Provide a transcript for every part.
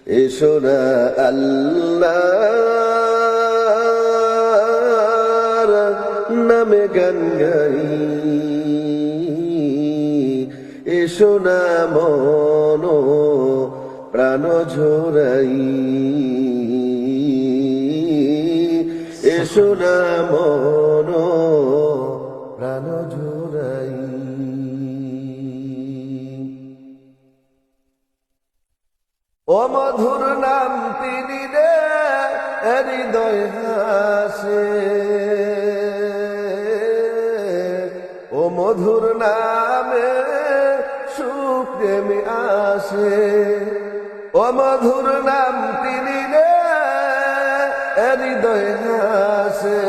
এসো না আল্লাহর নামে গান গাই, এসো না মন প্রাণ ঝরাই, এসো না মন প্রাণ ঝরাই। ও মধুর নাম তিনি রে হৃদয় হাসে, ও মধুর নামে সুখ প্রেমে আসে, ও মধুর নাম তিনি রে হৃদয় হাসে,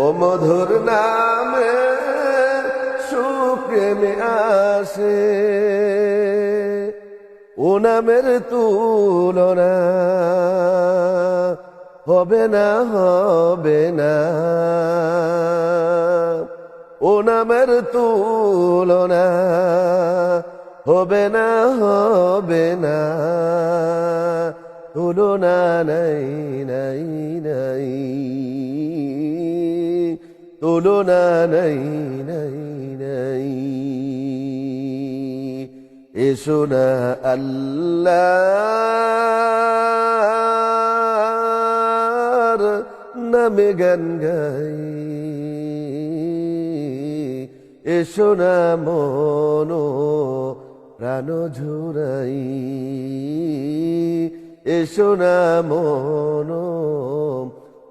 ও মধুর নামে সুখ প্রেমে আসে। ও নামের তুলনা হবে না, হবে না, ও নামের তুলনা হবে না, হবে না, তুলনা নাই নাই নাই, তুলনা নাই নাই নাই। এসো না আল্লাহর নামে গান গাই, এসো না মন প্রাণ ঝরাই, এসো না মন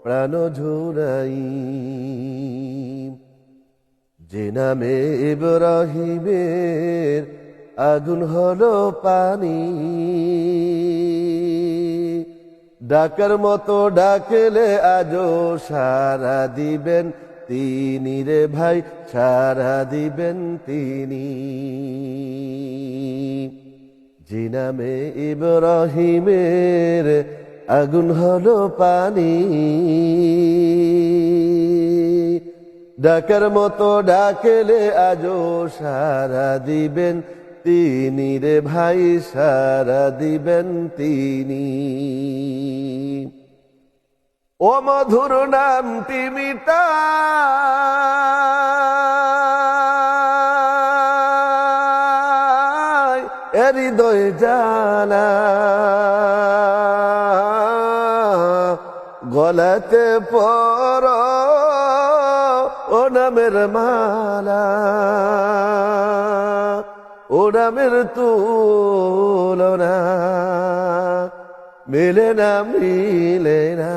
প্রাণ ঝরাই। যে নামে ইব্রাহিমের আগুন হলো পানি, ডাকার মতো ডাকলে আজও সারা দিবেন তিনি রে ভাই, সারা দিবেন তিনি। যে নামে ইব্রাহিমের আগুন হলো পানি, ডাকার মতো ডাকলে আজও সারা দিবেন তিনি রে ভাই, সারা দিবেন তিনি। ও মধুর নামটি মিটায় হৃদয় জানা, গলাতে পর ও নামের মালা, ও নামের তুলনা মিলে না, মিলে না,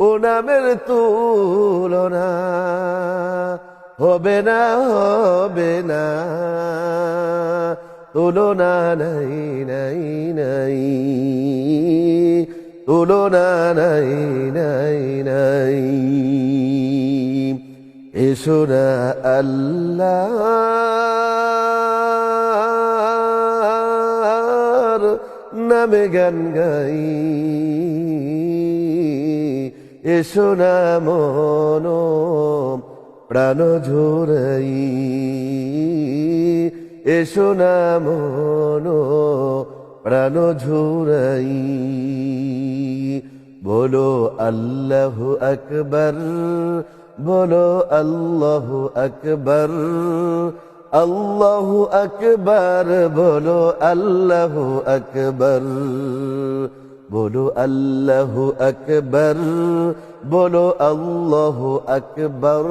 ও নামের তুলনা হবে না, হবে না, তুলনা নাই নাই নাই, তুলনা নাই নাই নাই। এসো না আল্লাহর নামে গান গাই, এসো না মন প্রাণ ঝরাই, এসো না মন প্রাণ ঝরাই। বলো আল্লাহু আকবার, বলো আল্লাহু আকবার, আল্লাহু আকবার, বলো আল্লাহু আকবার, বলো আল্লাহু আকবার, বলো আল্লাহু আকবার,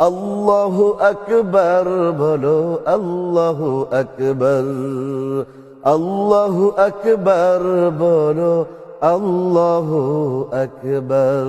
আল্লাহু আকবার, বলো আল্লাহু আকবার, আল্লাহু আকবার, বলো আল্লাহু আকবার।